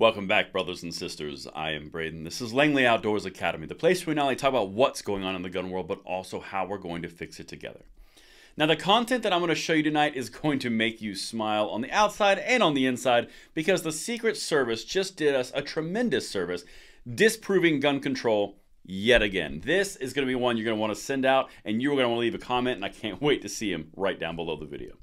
Welcome back, brothers and sisters. I am Braden. This is Langley Outdoors Academy, the place where we not only talk about what's going on in the gun world, but also how we're going to fix it together. Now, the content that I'm going to show you tonight is going to make you smile on the outside and on the inside, because the Secret Service just did us a tremendous service disproving gun control yet again. This is going to be one you're going to want to send out, and you're going to want to leave a comment, and I can't wait to see him right down below the video.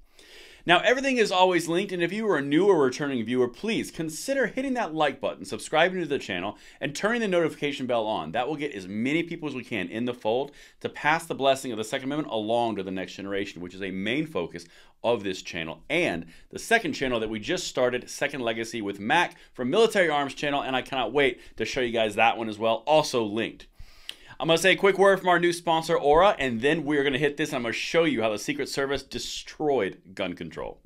Now, everything is always linked, and if you are a new or returning viewer, please consider hitting that like button, subscribing to the channel, and turning the notification bell on. That will get as many people as we can in the fold to pass the blessing of the Second Amendment along to the next generation, which is a main focus of this channel. And the second channel that we just started, Second Legacy with Mac from Military Arms Channel, and I cannot wait to show you guys that one as well, also linked. I'm going to say a quick word from our new sponsor, Aura, and then we're going to hit this and I'm going to show you how the Secret Service destroyed gun control.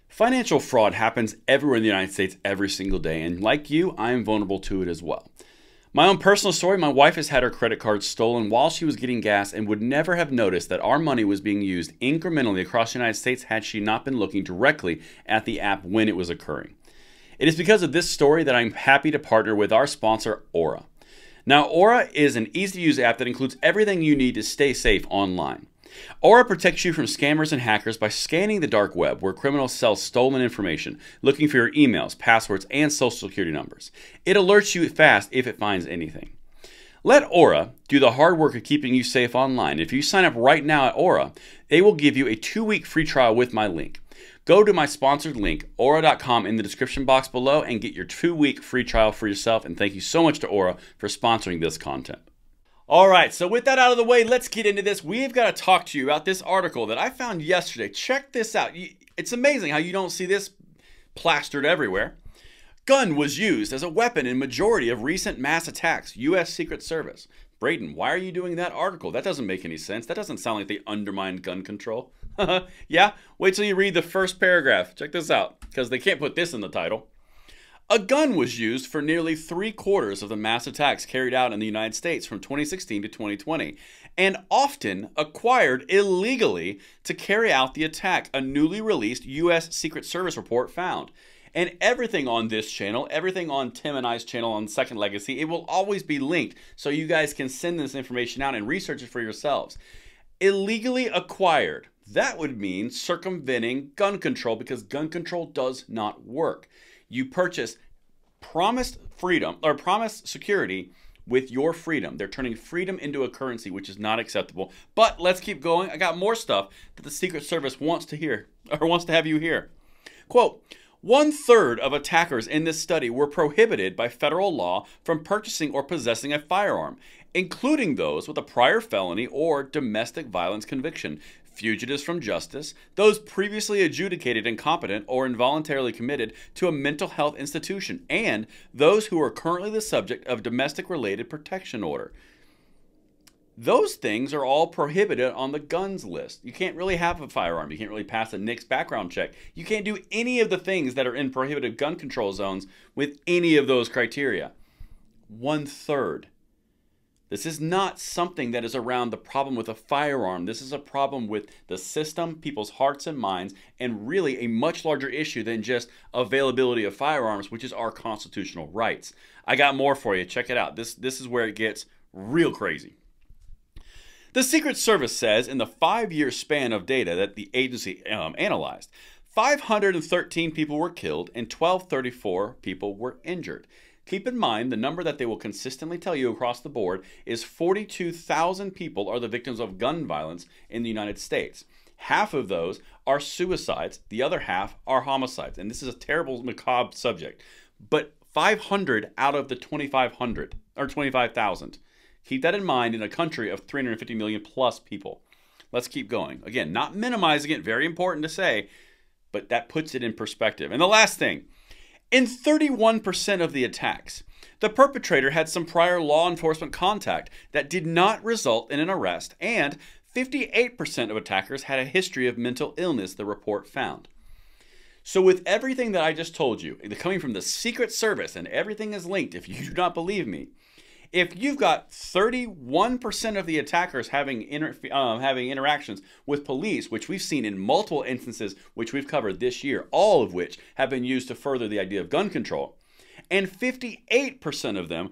Financial fraud happens everywhere in the United States every single day, and like you, I am vulnerable to it as well. My own personal story, my wife has had her credit card stolen while she was getting gas and would never have noticed that our money was being used incrementally across the United States had she not been looking directly at the app when it was occurring. It is because of this story that I'm happy to partner with our sponsor, Aura. Now, Aura is an easy-to-use app that includes everything you need to stay safe online. Aura protects you from scammers and hackers by scanning the dark web, where criminals sell stolen information, looking for your emails, passwords, and social security numbers. It alerts you fast if it finds anything. Let Aura do the hard work of keeping you safe online. If you sign up right now at Aura, they will give you a 2-week free trial with my link. Go to my sponsored link, aura.com, in the description box below and get your 2-week free trial for yourself. And thank you so much to Aura for sponsoring this content. All right, so with that out of the way, let's get into this. We've got to talk to you about this article that I found yesterday. Check this out. It's amazing how you don't see this plastered everywhere. Gun was used as a weapon in majority of recent mass attacks, U.S. Secret Service. Braden, why are you doing that article? That doesn't make any sense. That doesn't sound like they undermined gun control. Yeah, wait till you read the first paragraph. Check this out, because they can't put this in the title. A gun was used for nearly 3/4 of the mass attacks carried out in the United States from 2016 to 2020, and often acquired illegally to carry out the attack, a newly released U.S. Secret Service report found. And everything on this channel, everything on Tim and I's channel on Second Legacy, it will always be linked so you guys can send this information out and research it for yourselves. Illegally acquired. That would mean circumventing gun control, because gun control does not work. You purchase promised freedom or promised security with your freedom. They're turning freedom into a currency, which is not acceptable. But let's keep going. I got more stuff that the Secret Service wants to hear, or wants to have you hear. Quote, 1/3 of attackers in this study were prohibited by federal law from purchasing or possessing a firearm, including those with a prior felony or domestic violence conviction, fugitives from justice, those previously adjudicated incompetent or involuntarily committed to a mental health institution, and those who are currently the subject of domestic-related protection order. Those things are all prohibited on the guns list. You can't really have a firearm. You can't really pass a NICS background check. You can't do any of the things that are in prohibited gun control zones with any of those criteria. 1/3. This is not something that is around the problem with a firearm. This is a problem with the system, people's hearts and minds, and really a much larger issue than just availability of firearms, which is our constitutional rights. I got more for you. Check it out. This is where it gets real crazy. The Secret Service says in the 5-year span of data that the agency analyzed, 513 people were killed and 1,234 people were injured. Keep in mind, the number that they will consistently tell you across the board is 42,000 people are the victims of gun violence in the United States. Half of those are suicides. The other half are homicides. And this is a terrible, macabre subject. But 500 out of the 2,500, or 25,000. Keep that in mind in a country of 350 million plus people. Let's keep going. Again, not minimizing it, very important to say, but that puts it in perspective. And the last thing, in 31% of the attacks, the perpetrator had some prior law enforcement contact that did not result in an arrest, and 58% of attackers had a history of mental illness, the report found. So with everything that I just told you, coming from the Secret Service, and everything is linked if you do not believe me, if you've got 31% of the attackers having interactions with police, which we've seen in multiple instances, which we've covered this year, all of which have been used to further the idea of gun control, and 58% of them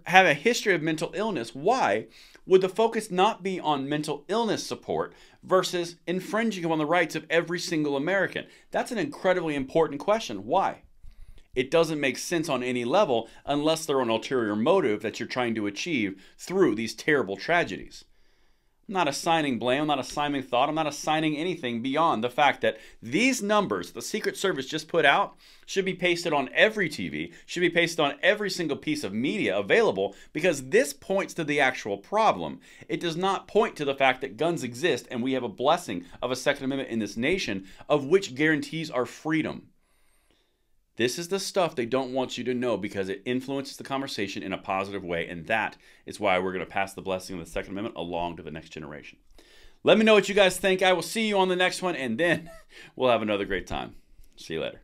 have a history of mental illness. Why would the focus not be on mental illness support versus infringing upon the rights of every single American? That's an incredibly important question. Why? It doesn't make sense on any level unless there's an ulterior motive that you're trying to achieve through these terrible tragedies. I'm not assigning blame, I'm not assigning thought, I'm not assigning anything beyond the fact that these numbers the Secret Service just put out should be pasted on every TV, should be pasted on every single piece of media available, because this points to the actual problem. It does not point to the fact that guns exist and we have a blessing of a Second Amendment in this nation, of which guarantees our freedom. This is the stuff they don't want you to know because it influences the conversation in a positive way, and that is why we're going to pass the blessing of the Second Amendment along to the next generation. Let me know what you guys think. I will see you on the next one, and then we'll have another great time. See you later.